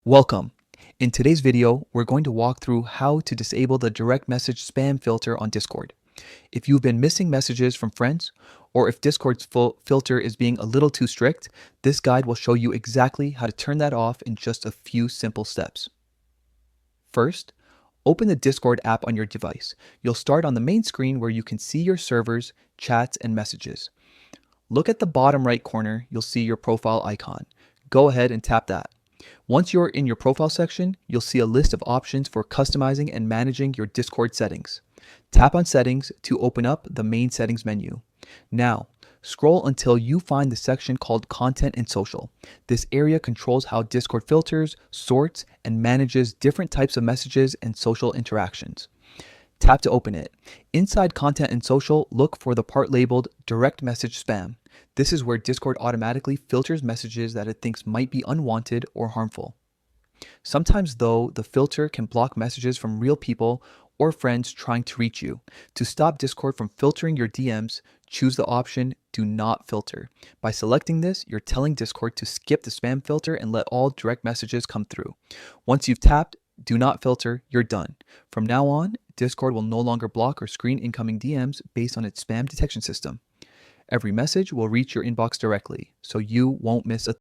Welcome. In today's video, we're going to walk through how to disable the direct message spam filter on Discord. If you've been missing messages from friends, or if Discord's filter is being a little too strict, this guide will show you exactly how to turn that off in just a few simple steps. First, open the Discord app on your device. You'll start on the main screen where you can see your servers, chats, and messages. Look at the bottom right corner, you'll see your profile icon. Go ahead and tap that. Once you're in your profile section, you'll see a list of options for customizing and managing your Discord settings. Tap on Settings to open up the main settings menu. Now, scroll until you find the section called Content and Social. This area controls how Discord filters, sorts, and manages different types of messages and social interactions. Tap to open it. Inside Content and Social, look for the part labeled Direct Message Spam. This is where Discord automatically filters messages that it thinks might be unwanted or harmful. Sometimes, though, the filter can block messages from real people or friends trying to reach you. To stop Discord from filtering your DMs, choose the option Do Not Filter. By selecting this, you're telling Discord to skip the spam filter and let all direct messages come through. Once you've tapped Do Not Filter, you're done. From now on, Discord will no longer block or screen incoming DMs based on its spam detection system. Every message will reach your inbox directly, so you won't miss a